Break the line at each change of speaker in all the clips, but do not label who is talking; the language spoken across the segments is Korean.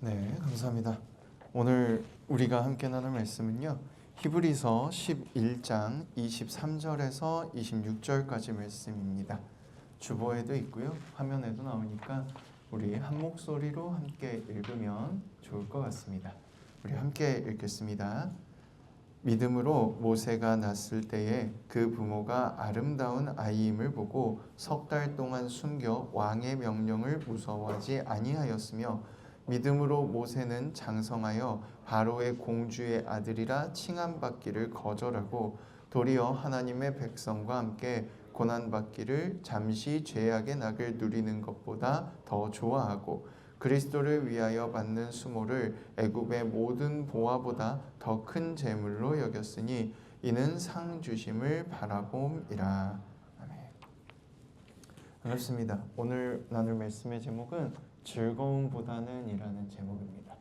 네, 감사합니다. 오늘 우리가 함께 나눌 말씀은요. 히브리서 11장 23절에서 26절까지 말씀입니다. 주보에도 있고요. 화면에도 나오니까 우리 한 목소리로 함께 읽으면 좋을 것 같습니다. 우리 함께 읽겠습니다. 믿음으로 모세가 낳았을 때에 그 부모가 아름다운 아이임을 보고 석 달 동안 숨겨 왕의 명령을 무서워하지 아니하였으며 믿음으로 모세는 장성하여 바로의 공주의 아들이라 칭함받기를 거절하고 도리어 하나님의 백성과 함께 고난받기를 잠시 죄악의 낙을 누리는 것보다 더 좋아하고 그리스도를 위하여 받는 수모를 애굽의 모든 보화보다 더 큰 재물로 여겼으니 이는 상 주심을 바라봄이라. 아멘. 반갑습니다. 오늘 나눌 말씀의 제목은 즐거움보다는 이라는 제목입니다.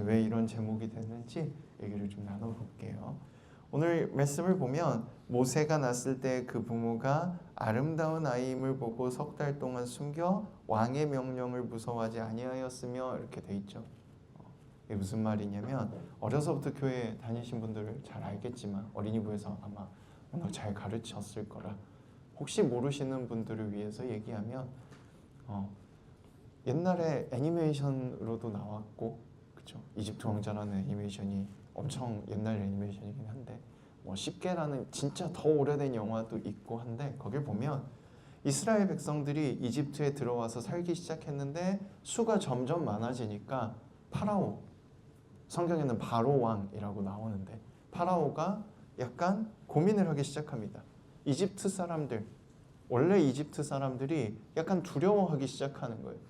왜 이런 제목이 됐는지 얘기를 좀 나눠볼게요. 오늘 말씀을 보면 모세가 낳았을 때 그 부모가 아름다운 아이임을 보고 석 달 동안 숨겨 왕의 명령을 무서워하지 아니하였으며 이렇게 돼 있죠. 이게 무슨 말이냐면 어려서부터 교회 다니신 분들 잘 알겠지만 어린이부에서 아마 워낙 잘 가르쳤을 거라 혹시 모르시는 분들을 위해서 얘기하면 옛날에 애니메이션으로도 나왔고 그쵸? 이집트 왕자라는 애니메이션이 엄청 옛날 애니메이션이긴 한데 10개라는 진짜 더 오래된 영화도 있고 한데 거길 보면 이스라엘 백성들이 이집트에 들어와서 살기 시작했는데 수가 점점 많아지니까 파라오, 성경에는 바로 왕이라고 나오는데 파라오가 약간 고민을 하기 시작합니다. 이집트 사람들, 원래 이집트 사람들이 약간 두려워하기 시작하는 거예요.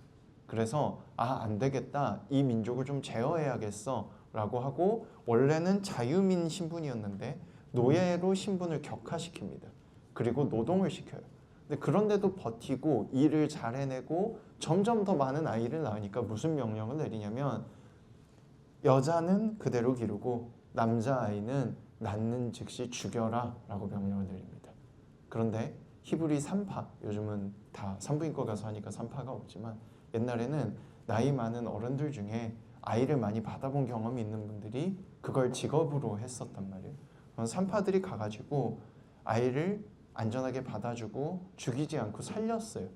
그래서 안 되겠다, 이 민족을 좀 제어해야겠어 라고 하고 원래는 자유민 신분이었는데 노예로 신분을 격화시킵니다. 그리고 노동을 시켜요. 근데 그런데도 버티고 일을 잘 해내고 점점 더 많은 아이를 낳으니까 무슨 명령을 내리냐면 여자는 그대로 기르고 남자아이는 낳는 즉시 죽여라 라고 명령을 내립니다. 그런데 히브리 3파, 요즘은 다 산부인과 가서 하니까 3파가 없지만 옛날에는 나이 많은 어른들 중에 아이를 많이 받아본 경험이 있는 분들이 그걸 직업으로 했었단 말이에요. 그럼 산파들이 가가지고 아이를 안전하게 받아주고 죽이지 않고 살렸어요.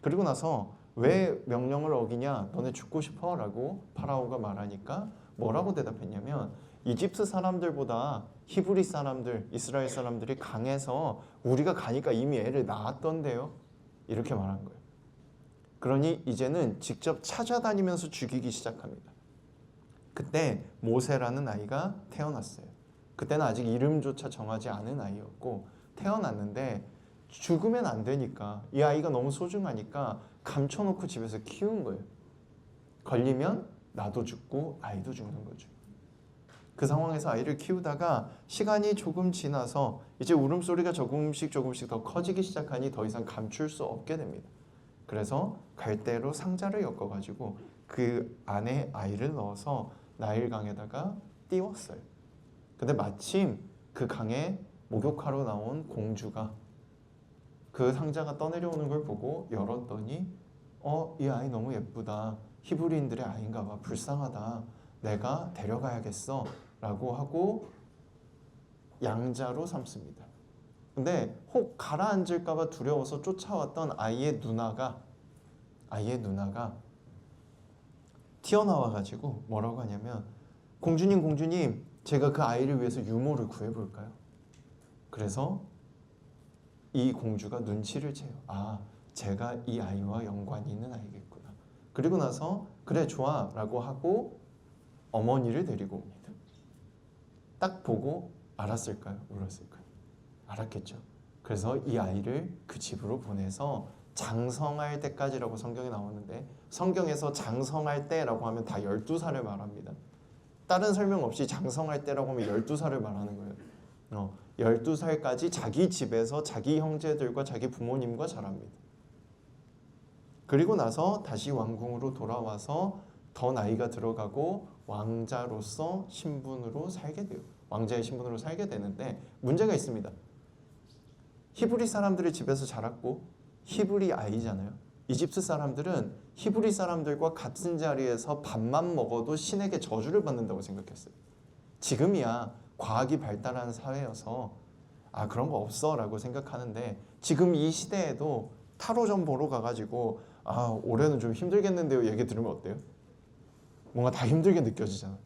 그리고 나서 왜 명령을 어기냐, 너네 죽고 싶어? 라고 파라오가 말하니까 뭐라고 대답했냐면 이집트 사람들보다 히브리 사람들, 이스라엘 사람들이 강해서 우리가 가니까 이미 애를 낳았던데요? 이렇게 말한 거예요. 그러니 이제는 직접 찾아다니면서 죽이기 시작합니다. 그때 모세라는 아이가 태어났어요. 그때는 아직 이름조차 정하지 않은 아이였고 태어났는데 죽으면 안 되니까 이 아이가 너무 소중하니까 감춰놓고 집에서 키운 거예요. 걸리면 나도 죽고 아이도 죽는 거죠. 그 상황에서 아이를 키우다가 시간이 조금 지나서 이제 울음소리가 조금씩 더 커지기 시작하니 더 이상 감출 수 없게 됩니다. 그래서 갈대로 상자를 엮어가지고 그 안에 아이를 넣어서 나일강에다가 띄웠어요. 근데 마침 그 강에 목욕하러 나온 공주가 그 상자가 떠내려오는 걸 보고 열었더니 이 아이 너무 예쁘다. 히브리인들의 아이인가 봐. 불쌍하다. 내가 데려가야겠어. 라고 하고 양자로 삼습니다. 근데 혹 가라앉을까 봐 두려워서 쫓아왔던 아이의 누나가 튀어나와가지고 뭐라고 하냐면 공주님 제가 그 아이를 위해서 유모를 구해볼까요? 그래서 이 공주가 눈치를 채요. 제가 이 아이와 연관이 있는 아이겠구나. 그리고 나서 그래 좋아 라고 하고 어머니를 데리고 옵니다. 딱 보고 알았을까요? 몰랐을까요? 알았겠죠. 그래서 이 아이를 그 집으로 보내서 장성할 때까지라고 성경에 나오는데 성경에서 장성할 때라고 하면 다 12살을 말합니다. 다른 설명 없이 장성할 때라고 하면 12살을 말하는 거예요. 12살까지 자기 집에서 자기 형제들과 자기 부모님과 자랍니다. 그리고 나서 다시 왕궁으로 돌아와서 더 나이가 들어가고 왕자로서 신분으로 살게 돼요. 왕자의 신분으로 살게 되는데 문제가 있습니다. 히브리 사람들의 집에서 자랐고 히브리 아이잖아요. 이집트 사람들은 히브리 사람들과 같은 자리에서 밥만 먹어도 신에게 저주를 받는다고 생각했어요. 지금이야 과학이 발달한 사회여서 그런 거 없어 라고 생각하는데, 지금 이 시대에도 타로점 보러 가가지고 올해는 좀 힘들겠는데요 얘기 들으면 어때요? 뭔가 다 힘들게 느껴지잖아.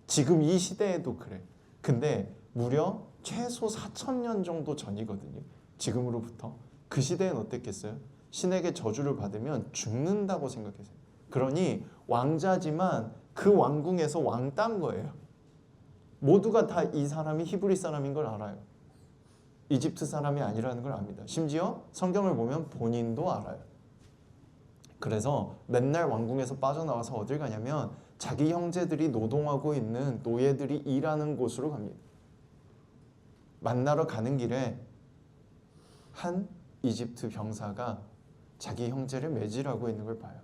지금 이 시대에도 그래. 근데 무려 최소 4,000년 정도 전이거든요. 지금으로부터. 그 시대엔 어땠겠어요? 신에게 저주를 받으면 죽는다고 생각했어요. 그러니 왕자지만 그 왕궁에서 왕딴 거예요. 모두가 다 이 사람이 히브리 사람인 걸 알아요. 이집트 사람이 아니라는 걸 압니다. 심지어 성경을 보면 본인도 알아요. 그래서 맨날 왕궁에서 빠져나와서 어딜 가냐면 자기 형제들이 노동하고 있는 노예들이 일하는 곳으로 갑니다. 만나러 가는 길에 한 이집트 병사가 자기 형제를 매질하고 있는 걸 봐요.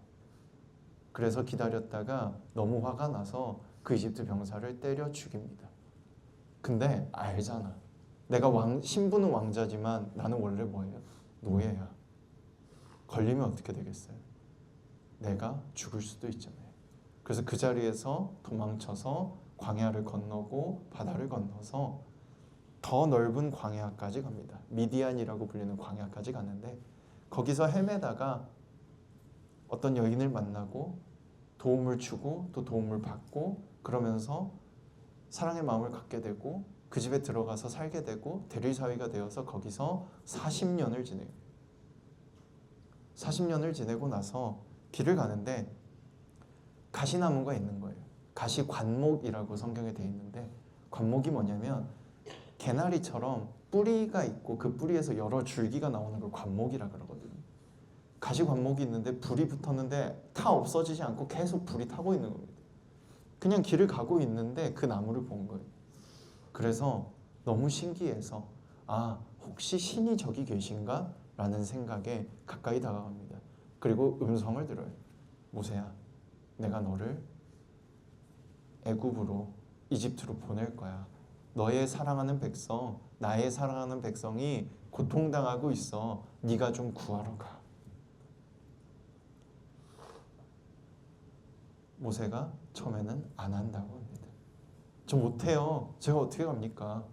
그래서 기다렸다가 너무 화가 나서 그 이집트 병사를 때려 죽입니다. 근데 알잖아. 내가 신분은 왕자지만 나는 원래 뭐예요? 노예야. 걸리면 어떻게 되겠어요? 내가 죽을 수도 있잖아요. 그래서 그 자리에서 도망쳐서 광야를 건너고 바다를 건너서 더 넓은 광야까지 갑니다. 미디안이라고 불리는 광야까지 가는데, 거기서 헤매다가 어떤 여인을 만나고 도움을 주고 또 도움을 받고, 그러면서 사랑의 마음을 갖게 되고 그 집에 들어가서 살게 되고 대리사위가 되어서 거기서 40년을 지내요. 40년을 지내고 나서 길을 가는데 가시나무가 있는 거예요. 가시관목이라고 성경에 되어 있는데, 관목이 뭐냐면 개나리처럼 뿌리가 있고 그 뿌리에서 여러 줄기가 나오는 걸 관목이라 그러거든요. 가시관목이 있는데 불이 붙었는데 다 없어지지 않고 계속 불이 타고 있는 겁니다. 그냥 길을 가고 있는데 그 나무를 본 거예요. 그래서 너무 신기해서 혹시 신이 저기 계신가? 라는 생각에 가까이 다가갑니다. 그리고 음성을 들어요. 모세야, 내가 너를 애굽으로, 이집트로 보낼 거야. 너의 사랑하는 백성, 나의 사랑하는 백성이 고통당하고 있어. 네가 좀 구하러 가. 모세가 처음에는 안 한다고 합니다. 저 못해요. 제가 어떻게 갑니까?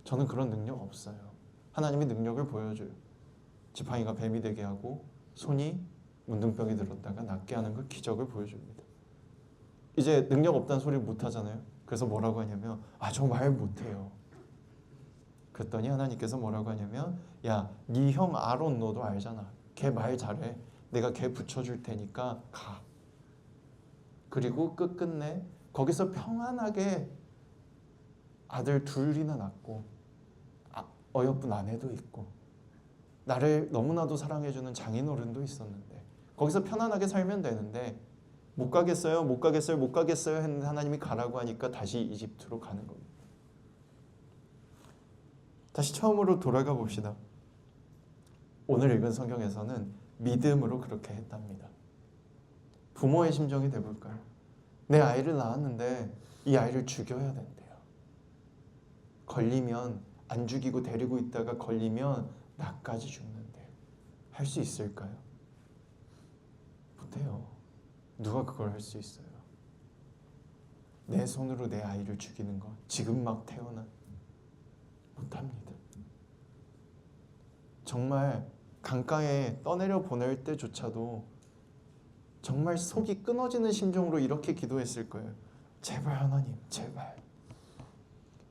저는 그런 능력 없어요. 하나님이 능력을 보여줘요. 지팡이가 뱀이 되게 하고 손이 문둥병이 들었다가 낫게 하는 그 기적을 보여줍니다. 이제 능력 없다는 소리를 못하잖아요. 그래서 뭐라고 하냐면 저 말 못해요. 그랬더니 하나님께서 뭐라고 하냐면 야, 네 형 아론 너도 알잖아. 걔 말 잘해. 내가 걔 붙여줄 테니까 가. 그리고 끝끝내 거기서 평안하게 아들 둘이나 낳고 어여쁜 아내도 있고 나를 너무나도 사랑해주는 장인어른도 있었는데, 거기서 편안하게 살면 되는데 못 가겠어요, 못 가겠어요, 못 가겠어요 했는데 하나님이 가라고 하니까 다시 이집트로 가는 겁니다. 다시 처음으로 돌아가 봅시다. 오늘 읽은 성경에서는 믿음으로 그렇게 했답니다. 부모의 심정이 돼볼까요? 내 아이를 낳았는데 이 아이를 죽여야 된대요. 걸리면 안 죽이고 데리고 있다가 걸리면 나까지 죽는데요. 할 수 있을까요? 못해요. 누가 그걸 할 수 있어요? 내 손으로 내 아이를 죽이는 거, 지금 막 태어난, 못합니다. 정말 강가에 떠내려 보낼 때조차도 정말 속이 끊어지는 심정으로 이렇게 기도했을 거예요. 제발 하나님, 제발.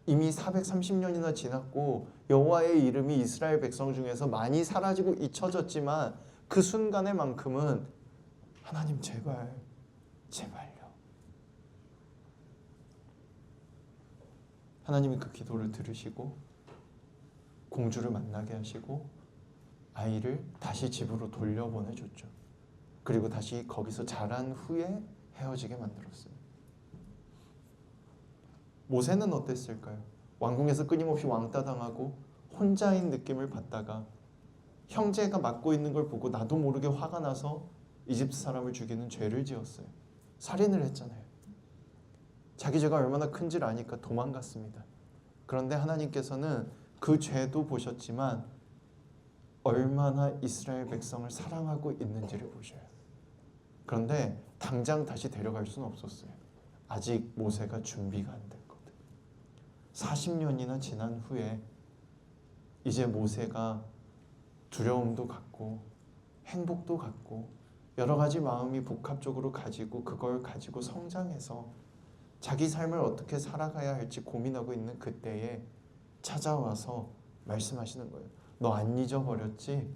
이미 430년이나 지났고 여호와의 이름이 이스라엘 백성 중에서 많이 사라지고 잊혀졌지만 그 순간에만큼은 하나님 제발, 제발요. 하나님이 그 기도를 들으시고 공주를 만나게 하시고 아이를 다시 집으로 돌려보내줬죠. 그리고 다시 거기서 자란 후에 헤어지게 만들었어요. 모세는 어땠을까요? 왕궁에서 끊임없이 왕따당하고 혼자인 느낌을 받다가 형제가 맡고 있는 걸 보고 나도 모르게 화가 나서 이집트 사람을 죽이는 죄를 지었어요. 살인을 했잖아요. 자기 죄가 얼마나 큰지를 아니까 도망갔습니다. 그런데 하나님께서는 그 죄도 보셨지만 얼마나 이스라엘 백성을 사랑하고 있는지를 보셔요. 그런데 당장 다시 데려갈 수는 없었어요. 아직 모세가 준비가 안 됐거든. 40년이나 지난 후에 이제 모세가 두려움도 갖고 행복도 갖고 여러 가지 마음이 복합적으로 가지고 그걸 가지고 성장해서 자기 삶을 어떻게 살아가야 할지 고민하고 있는 그때에 찾아와서 말씀하시는 거예요. 너 안 잊어버렸지?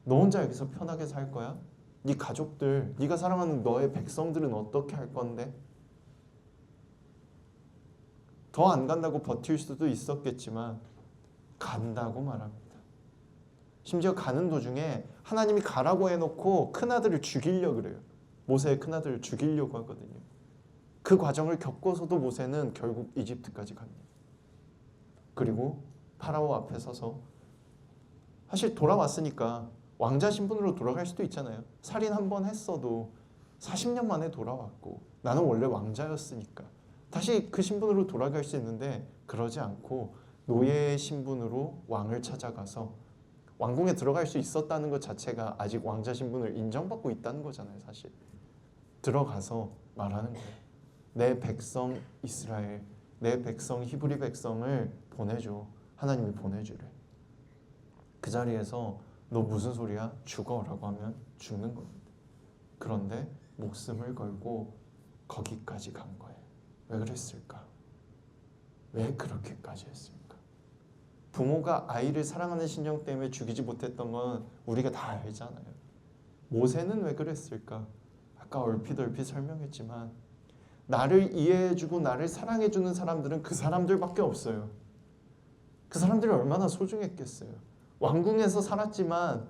너 혼자 여기서 편하게 살 거야? 네 가족들, 네가 사랑하는 너의 백성들은 어떻게 할 건데? 더 안 간다고 버틸 수도 있었겠지만 간다고 말합니다. 심지어 가는 도중에 하나님이 가라고 해놓고 큰아들을 죽이려고 그래요. 모세의 큰아들을 죽이려고 하거든요. 그 과정을 겪어서도 모세는 결국 이집트까지 갑니다. 그리고 파라오 앞에 서서 사실 돌아왔으니까 왕자 신분으로 돌아갈 수도 있잖아요. 살인 한 번 했어도 40년 만에 돌아왔고 나는 원래 왕자였으니까 다시 그 신분으로 돌아갈 수 있는데 그러지 않고 노예의 신분으로 왕을 찾아가서 왕궁에 들어갈 수 있었다는 것 자체가 아직 왕자 신분을 인정받고 있다는 거잖아요. 사실 들어가서 말하는 거예요. 내 백성 이스라엘, 내 백성 히브리 백성을 보내줘. 하나님이 보내주래. 그 자리에서 너 무슨 소리야? 죽어라고 하면 죽는 겁니다. 그런데 목숨을 걸고 거기까지 간 거예요. 왜 그랬을까? 왜 그렇게까지 했을까? 부모가 아이를 사랑하는 심정 때문에 죽이지 못했던 건 우리가 다 알잖아요. 모세는 왜 그랬을까? 아까 얼핏 설명했지만 나를 이해해주고 나를 사랑해주는 사람들은 그 사람들밖에 없어요. 그 사람들이 얼마나 소중했겠어요. 왕궁에서 살았지만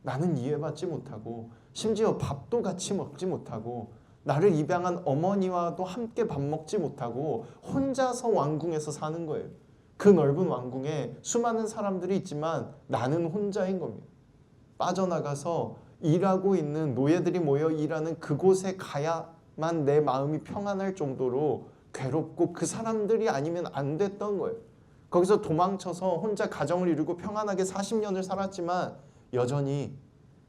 나는 이해받지 못하고 심지어 밥도 같이 먹지 못하고 나를 입양한 어머니와도 함께 밥 먹지 못하고 혼자서 왕궁에서 사는 거예요. 그 넓은 왕궁에 수많은 사람들이 있지만 나는 혼자인 겁니다. 빠져나가서 일하고 있는 노예들이 모여 일하는 그곳에 가야만 내 마음이 평안할 정도로 괴롭고 그 사람들이 아니면 안 됐던 거예요. 거기서 도망쳐서 혼자 가정을 이루고 평안하게 40년을 살았지만 여전히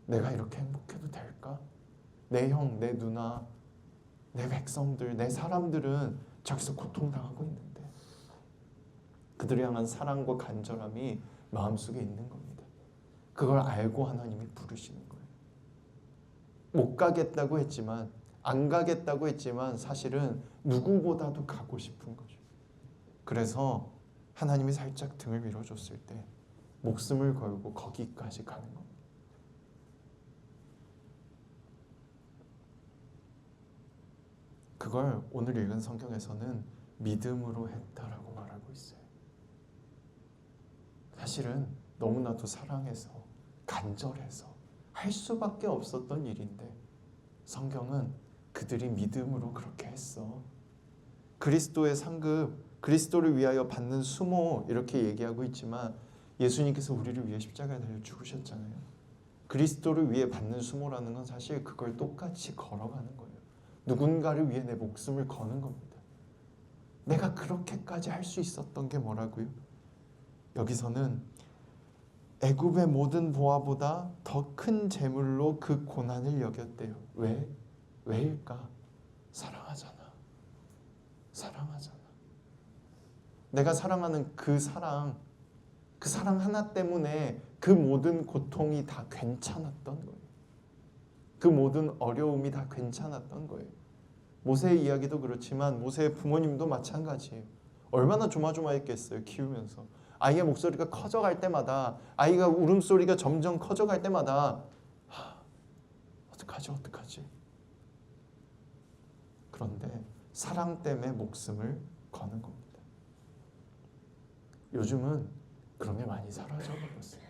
내가 이렇게 행복해도 될까? 내 형, 내 누나, 내 백성들, 내 사람들은 저기서 고통당하고 있는데 그들을 향한 사랑과 간절함이 마음속에 있는 겁니다. 그걸 알고 하나님이 부르시는 거예요. 못 가겠다고 했지만 안 가겠다고 했지만 사실은 누구보다도 가고 싶은 거죠. 그래서 하나님이 살짝 등을 밀어줬을 때 목숨을 걸고 거기까지 가는 겁니다. 그걸 오늘 읽은 성경에서는 믿음으로 했다라고 말하고 있어요. 사실은 너무나도 사랑해서 간절해서 할 수밖에 없었던 일인데 성경은 그들이 믿음으로 그렇게 했어. 그리스도의 상급, 그리스도를 위하여 받는 수모 이렇게 얘기하고 있지만 예수님께서 우리를 위해 십자가에 달려 죽으셨잖아요. 그리스도를 위해 받는 수모라는 건 사실 그걸 똑같이 걸어가는 거예요. 누군가를 위해 내 목숨을 거는 겁니다. 내가 그렇게까지 할 수 있었던 게 뭐라고요? 여기서는 애굽의 모든 보화보다 더 큰 재물로 그 고난을 여겼대요. 왜? 왜일까? 사랑하잖아. 사랑하잖아. 내가 사랑하는 그 사랑 하나 때문에 그 모든 고통이 다 괜찮았던 거예요. 그 모든 어려움이 다 괜찮았던 거예요. 모세의 이야기도 그렇지만 모세의 부모님도 마찬가지예요. 얼마나 조마조마했겠어요. 키우면서. 아이의 목소리가 커져갈 때마다 아이가 울음소리가 점점 커져갈 때마다 어떡하지? 그런데 사랑 때문에 목숨을 거는 겁니다. 요즘은 그런 게 많이 사라져버렸어요.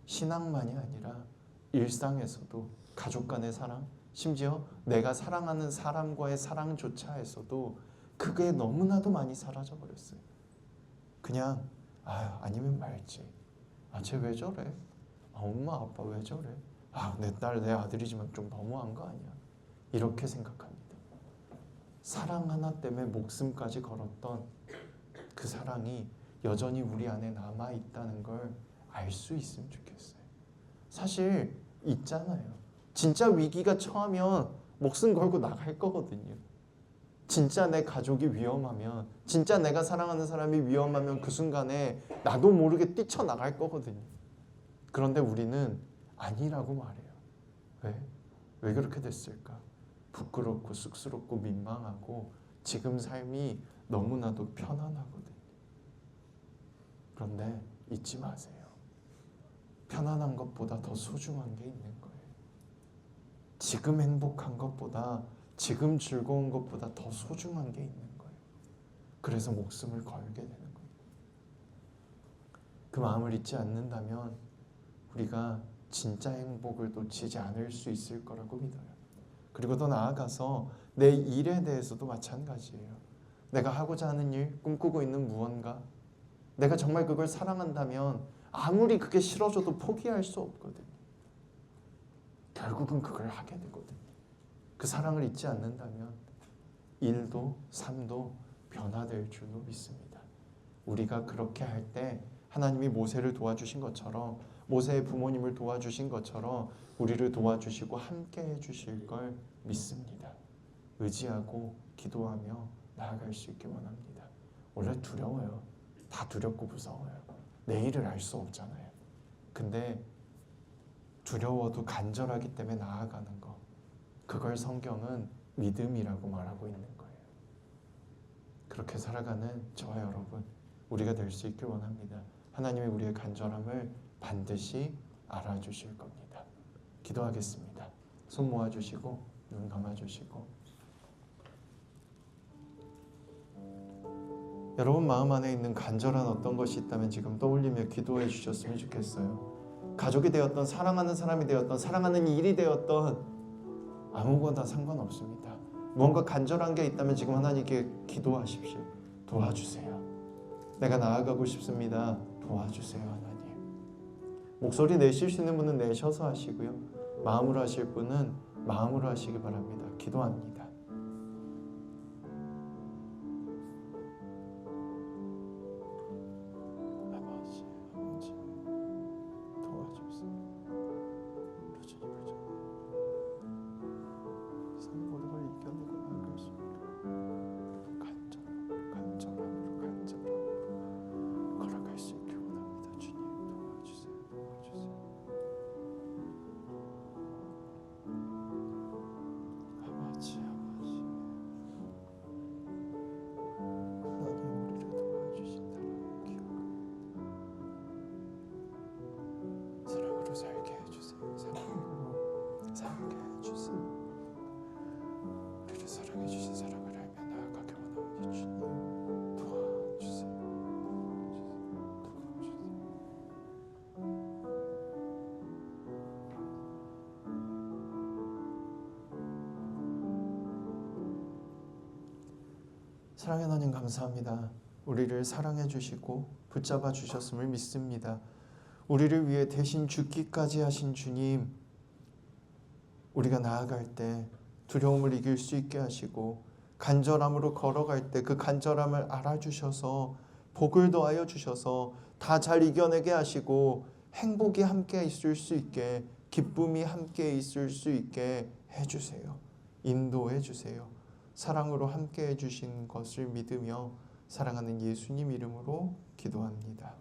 신앙만이 아니라 일상에서도 가족 간의 사랑, 심지어 내가 사랑하는 사람과의 사랑조차에서도 그게 너무나도 많이 사라져버렸어요. 그냥 아니면 말지. 쟤 왜 저래? 엄마 아빠 왜 저래? 내 딸 내 아들이지만 좀 너무한 거 아니야? 이렇게 생각합니다. 사랑 하나 때문에 목숨까지 걸었던 그 사랑이 여전히 우리 안에 남아있다는 걸 알 수 있으면 좋겠어요. 사실 있잖아요. 진짜 위기가 처하면 목숨 걸고 나갈 거거든요. 진짜 내 가족이 위험하면, 진짜 내가 사랑하는 사람이 위험하면 그 순간에 나도 모르게 뛰쳐나갈 거거든요. 그런데 우리는 아니라고 말해요. 왜? 왜 그렇게 됐을까? 부끄럽고 쑥스럽고 민망하고 지금 삶이 너무나도 편안하거든요. 그런데 잊지 마세요. 편안한 것보다 더 소중한 게 있는 거예요. 지금 행복한 것보다, 지금 즐거운 것보다 더 소중한 게 있는 거예요. 그래서 목숨을 걸게 되는 거예요. 그 마음을 잊지 않는다면 우리가 진짜 행복을 놓치지 않을 수 있을 거라고 믿어요. 그리고 더 나아가서 내 일에 대해서도 마찬가지예요. 내가 하고자 하는 일, 꿈꾸고 있는 무언가, 내가 정말 그걸 사랑한다면 아무리 그게 싫어져도 포기할 수 없거든요. 결국은 그걸 하게 되거든요. 그 사랑을 잊지 않는다면 일도 삶도 변화될 줄로 믿습니다. 우리가 그렇게 할 때 하나님이 모세를 도와주신 것처럼, 모세의 부모님을 도와주신 것처럼 우리를 도와주시고 함께 해주실 걸 믿습니다. 의지하고 기도하며 나아갈 수 있길 원합니다. 원래 두려워요. 다 두렵고 무서워요. 내일을 알 수 없잖아요. 근데 두려워도 간절하기 때문에 나아가는 거, 그걸 성경은 믿음이라고 말하고 있는 거예요. 그렇게 살아가는 저와 여러분, 우리가 될 수 있길 원합니다. 하나님이 우리의 간절함을 반드시 알아주실 겁니다. 기도하겠습니다. 손 모아주시고 눈 감아주시고, 여러분 마음 안에 있는 간절한 어떤 것이 있다면 지금 떠올리며 기도해 주셨으면 좋겠어요. 가족이 되었던, 사랑하는 사람이 되었던, 사랑하는 일이 되었던, 아무거나 상관없습니다. 뭔가 간절한 게 있다면 지금 하나님께 기도하십시오. 도와주세요. 내가 나아가고 싶습니다. 도와주세요, 하나님. 목소리 내실 수 있는 분은 내셔서 하시고요. 마음으로 하실 분은 마음으로 하시기 바랍니다. 기도합니다. 아버지, 도와주세요. 모든 걸 이겨내고 나아갈 수 있도록 간절함으로 걸어갈 수 있길 원합니다. 주님 도와주세요. 아버지, 하나님 우리를 도와주신다는 기억합니다. 사랑으로 살게 해주세요. 사랑으로 살게 해주세요. 우리를 사랑해 주신 사랑을 알며 나아가게 원하오니 주님 도와주세요. 사랑의 하나님 감사합니다. 우리를 사랑해 주시고 붙잡아 주셨음을 믿습니다. 우리를 위해 대신 죽기까지 하신 주님, 우리가 나아갈 때 두려움을 이길 수 있게 하시고 간절함으로 걸어갈 때 그 간절함을 알아주셔서 복을 더하여 주셔서 다 잘 이겨내게 하시고 행복이 함께 있을 수 있게, 기쁨이 함께 있을 수 있게 해주세요. 인도해 주세요. 사랑으로 함께 해주신 것을 믿으며 사랑하는 예수님 이름으로 기도합니다.